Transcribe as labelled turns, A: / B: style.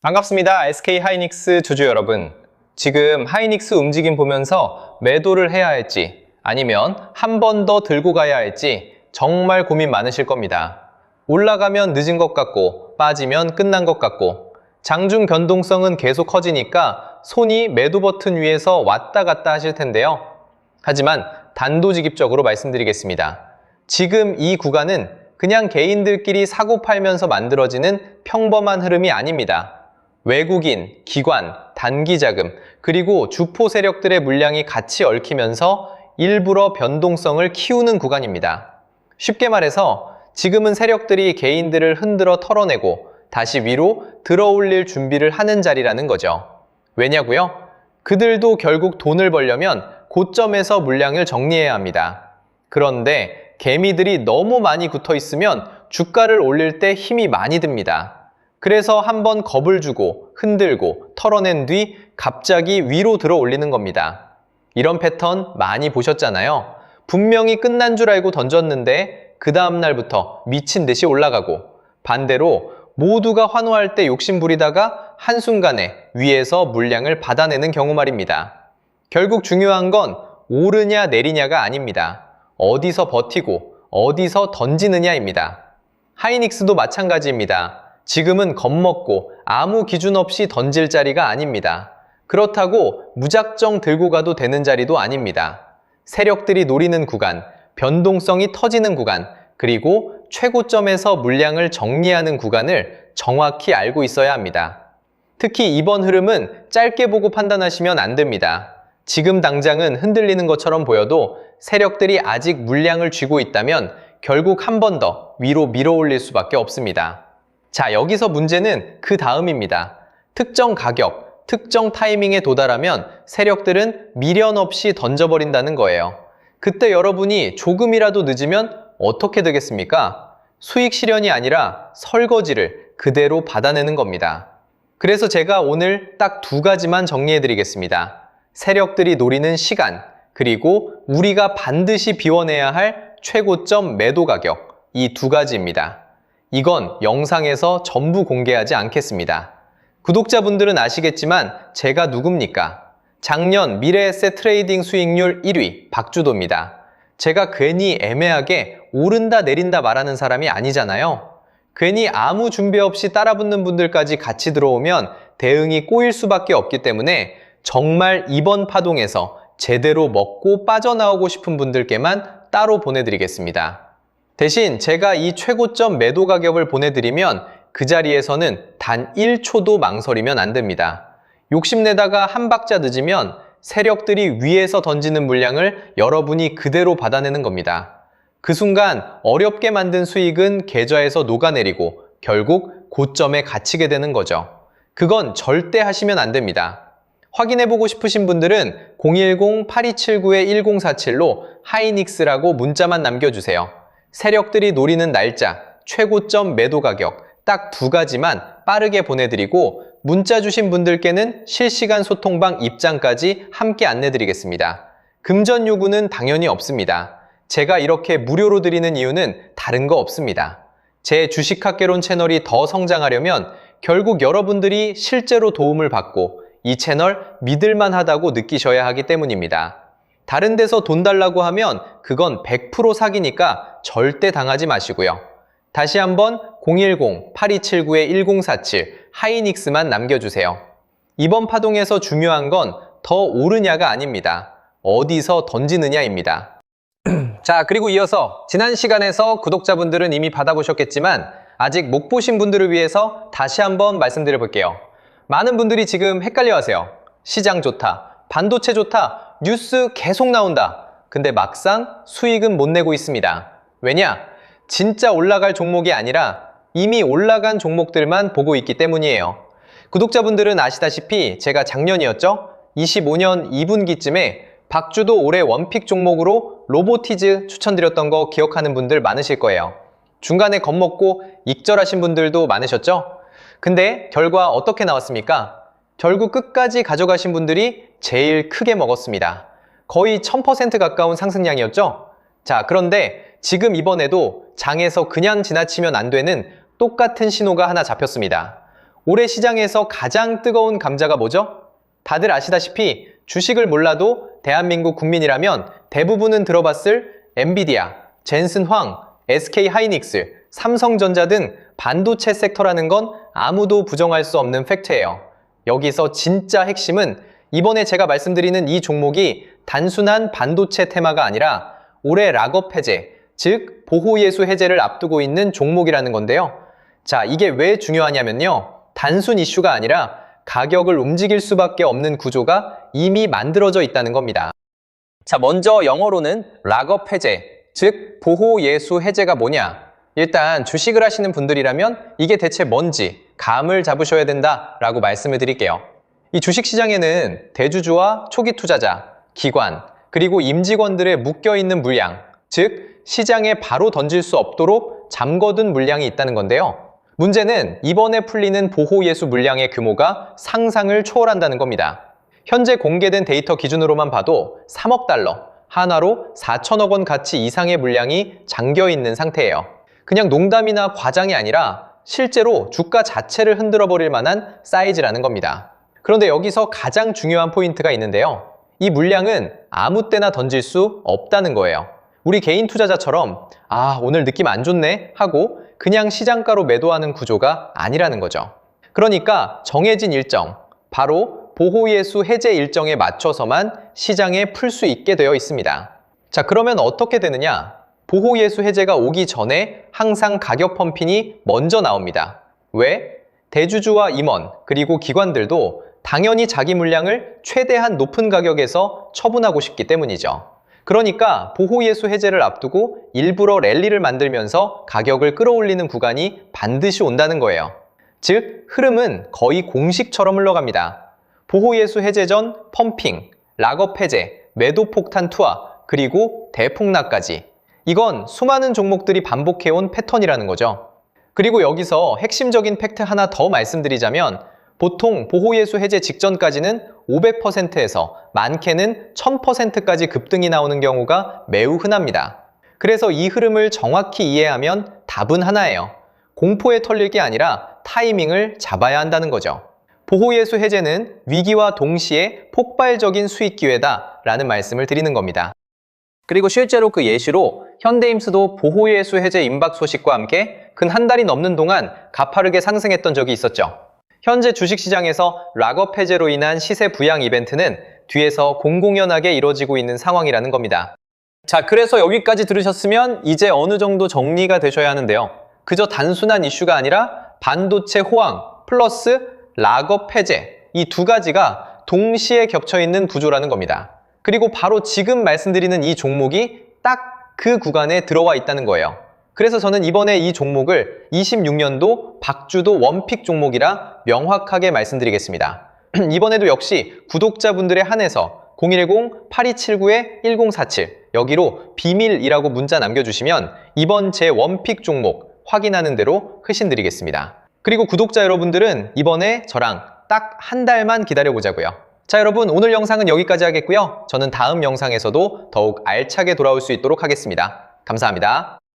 A: 반갑습니다. SK 하이닉스 주주 여러분. 지금 하이닉스 움직임 보면서 매도를 해야 할지 아니면 한 번 더 들고 가야 할지 정말 고민 많으실 겁니다. 올라가면 늦은 것 같고 빠지면 끝난 것 같고 장중 변동성은 계속 커지니까 손이 매도 버튼 위에서 왔다 갔다 하실 텐데요. 하지만 단도직입적으로 말씀드리겠습니다. 지금 이 구간은 그냥 개인들끼리 사고 팔면서 만들어지는 평범한 흐름이 아닙니다. 외국인, 기관, 단기자금, 그리고 주포 세력들의 물량이 같이 얽히면서 일부러 변동성을 키우는 구간입니다. 쉽게 말해서 지금은 세력들이 개인들을 흔들어 털어내고 다시 위로 들어올릴 준비를 하는 자리라는 거죠. 왜냐고요? 그들도 결국 돈을 벌려면 고점에서 물량을 정리해야 합니다. 그런데 개미들이 너무 많이 붙어 있으면 주가를 올릴 때 힘이 많이 듭니다. 그래서 한번 겁을 주고 흔들고 털어낸 뒤 갑자기 위로 들어 올리는 겁니다. 이런 패턴 많이 보셨잖아요. 분명히 끝난 줄 알고 던졌는데 그 다음 날부터 미친 듯이 올라가고 반대로 모두가 환호할 때 욕심 부리다가 한순간에 위에서 물량을 받아내는 경우 말입니다. 결국 중요한 건 오르냐 내리냐가 아닙니다. 어디서 버티고 어디서 던지느냐입니다. 하이닉스도 마찬가지입니다. 지금은 겁먹고 아무 기준 없이 던질 자리가 아닙니다. 그렇다고 무작정 들고 가도 되는 자리도 아닙니다. 세력들이 노리는 구간, 변동성이 터지는 구간, 그리고 최고점에서 물량을 정리하는 구간을 정확히 알고 있어야 합니다. 특히 이번 흐름은 짧게 보고 판단하시면 안 됩니다. 지금 당장은 흔들리는 것처럼 보여도 세력들이 아직 물량을 쥐고 있다면 결국 한 번 더 위로 밀어 올릴 수밖에 없습니다. 자, 여기서 문제는 그 다음입니다. 특정 가격, 특정 타이밍에 도달하면 세력들은 미련 없이 던져버린다는 거예요. 그때 여러분이 조금이라도 늦으면 어떻게 되겠습니까? 수익 실현이 아니라 설거지를 그대로 받아내는 겁니다. 그래서 제가 오늘 딱 두 가지만 정리해 드리겠습니다. 세력들이 노리는 시간, 그리고 우리가 반드시 비워내야 할 최고점 매도 가격, 이 두 가지입니다. 이건 영상에서 전부 공개하지 않겠습니다. 구독자분들은 아시겠지만 제가 누굽니까? 작년 미래에셋 트레이딩 수익률 1위 박주도입니다. 제가 괜히 애매하게 오른다 내린다 말하는 사람이 아니잖아요. 괜히 아무 준비 없이 따라붙는 분들까지 같이 들어오면 대응이 꼬일 수밖에 없기 때문에 정말 이번 파동에서 제대로 먹고 빠져나오고 싶은 분들께만 따로 보내드리겠습니다. 대신 제가 이 최고점 매도 가격을 보내드리면 그 자리에서는 단 1초도 망설이면 안 됩니다. 욕심내다가 한 박자 늦으면 세력들이 위에서 던지는 물량을 여러분이 그대로 받아내는 겁니다. 그 순간 어렵게 만든 수익은 계좌에서 녹아내리고 결국 고점에 갇히게 되는 거죠. 그건 절대 하시면 안 됩니다. 확인해보고 싶으신 분들은 010-8279-1047로 하이닉스라고 문자만 남겨주세요. 세력들이 노리는 날짜, 최고점 매도 가격 딱 두 가지만 빠르게 보내드리고 문자 주신 분들께는 실시간 소통방 입장까지 함께 안내드리겠습니다. 금전 요구는 당연히 없습니다. 제가 이렇게 무료로 드리는 이유는 다른 거 없습니다. 제 주식학개론 채널이 더 성장하려면 결국 여러분들이 실제로 도움을 받고 이 채널 믿을만하다고 느끼셔야 하기 때문입니다. 다른 데서 돈 달라고 하면 그건 100% 사기니까 절대 당하지 마시고요. 다시 한번 010-8279-1047 하이닉스만 남겨주세요. 이번 파동에서 중요한 건 더 오르냐가 아닙니다. 어디서 던지느냐입니다. 자, 그리고 이어서 지난 시간에서 구독자분들은 이미 받아보셨겠지만 아직 못 보신 분들을 위해서 다시 한번 말씀드려 볼게요. 많은 분들이 지금 헷갈려 하세요. 시장 좋다, 반도체 좋다, 뉴스 계속 나온다. 근데 막상 수익은 못 내고 있습니다. 왜냐? 진짜 올라갈 종목이 아니라 이미 올라간 종목들만 보고 있기 때문이에요. 구독자분들은 아시다시피 제가 작년이었죠? 25년 2분기쯤에 박주도 올해 원픽 종목으로 로보티즈 추천드렸던 거 기억하는 분들 많으실 거예요. 중간에 겁먹고 익절하신 분들도 많으셨죠? 근데 결과 어떻게 나왔습니까? 결국 끝까지 가져가신 분들이 제일 크게 먹었습니다. 거의 1000% 가까운 상승량이었죠? 자, 그런데 지금 이번에도 장에서 그냥 지나치면 안 되는 똑같은 신호가 하나 잡혔습니다. 올해 시장에서 가장 뜨거운 감자가 뭐죠? 다들 아시다시피 주식을 몰라도 대한민국 국민이라면 대부분은 들어봤을 엔비디아, 젠슨 황, SK 하이닉스, 삼성전자 등 반도체 섹터라는 건 아무도 부정할 수 없는 팩트예요. 여기서 진짜 핵심은 이번에 제가 말씀드리는 이 종목이 단순한 반도체 테마가 아니라 올해 락업 해제, 즉 보호예수 해제를 앞두고 있는 종목이라는 건데요. 자, 이게 왜 중요하냐면요. 단순 이슈가 아니라 가격을 움직일 수밖에 없는 구조가 이미 만들어져 있다는 겁니다. 자, 먼저 영어로는 락업 해제, 즉 보호예수 해제가 뭐냐? 일단 주식을 하시는 분들이라면 이게 대체 뭔지 감을 잡으셔야 된다라고 말씀을 드릴게요. 이 주식시장에는 대주주와 초기 투자자, 기관, 그리고 임직원들의 묶여있는 물량, 즉 시장에 바로 던질 수 없도록 잠궈둔 물량이 있다는 건데요. 문제는 이번에 풀리는 보호예수 물량의 규모가 상상을 초월한다는 겁니다. 현재 공개된 데이터 기준으로만 봐도 3억 달러, 하나로 4천억 원 가치 이상의 물량이 잠겨있는 상태예요. 그냥 농담이나 과장이 아니라 실제로 주가 자체를 흔들어버릴 만한 사이즈라는 겁니다. 그런데 여기서 가장 중요한 포인트가 있는데요. 이 물량은 아무 때나 던질 수 없다는 거예요. 우리 개인 투자자처럼 오늘 느낌 안 좋네 하고 그냥 시장가로 매도하는 구조가 아니라는 거죠. 그러니까 정해진 일정, 바로 보호예수 해제 일정에 맞춰서만 시장에 풀 수 있게 되어 있습니다. 자, 그러면 어떻게 되느냐? 보호예수 해제가 오기 전에 항상 가격 펌핑이 먼저 나옵니다. 왜? 대주주와 임원, 그리고 기관들도 당연히 자기 물량을 최대한 높은 가격에서 처분하고 싶기 때문이죠. 그러니까 보호예수 해제를 앞두고 일부러 랠리를 만들면서 가격을 끌어올리는 구간이 반드시 온다는 거예요. 즉, 흐름은 거의 공식처럼 흘러갑니다. 보호예수 해제 전 펌핑, 락업 해제, 매도 폭탄 투하, 그리고 대폭락까지. 이건 수많은 종목들이 반복해온 패턴이라는 거죠. 그리고 여기서 핵심적인 팩트 하나 더 말씀드리자면 보통 보호예수 해제 직전까지는 500%에서 많게는 1000%까지 급등이 나오는 경우가 매우 흔합니다. 그래서 이 흐름을 정확히 이해하면 답은 하나예요. 공포에 털릴 게 아니라 타이밍을 잡아야 한다는 거죠. 보호예수 해제는 위기와 동시에 폭발적인 수익 기회다 라는 말씀을 드리는 겁니다. 그리고 실제로 그 예시로 현대임스도 보호예수 해제 임박 소식과 함께 근 한 달이 넘는 동안 가파르게 상승했던 적이 있었죠. 현재 주식시장에서 락업 해제로 인한 시세 부양 이벤트는 뒤에서 공공연하게 이뤄지고 있는 상황이라는 겁니다. 자, 그래서 여기까지 들으셨으면 이제 어느 정도 정리가 되셔야 하는데요. 그저 단순한 이슈가 아니라 반도체 호황 플러스 락업 해제, 이 두 가지가 동시에 겹쳐있는 구조라는 겁니다. 그리고 바로 지금 말씀드리는 이 종목이 딱 그 구간에 들어와 있다는 거예요. 그래서 저는 이번에 이 종목을 26년도 박주도 원픽 종목이라 명확하게 말씀드리겠습니다. 이번에도 역시 구독자분들에 한해서 010-8279-1047 여기로 비밀이라고 문자 남겨주시면 이번 제 원픽 종목 확인하는 대로 회신드리겠습니다. 그리고 구독자 여러분들은 이번에 저랑 딱 한 달만 기다려보자고요. 자, 여러분, 오늘 영상은 여기까지 하겠고요. 저는 다음 영상에서도 더욱 알차게 돌아올 수 있도록 하겠습니다. 감사합니다.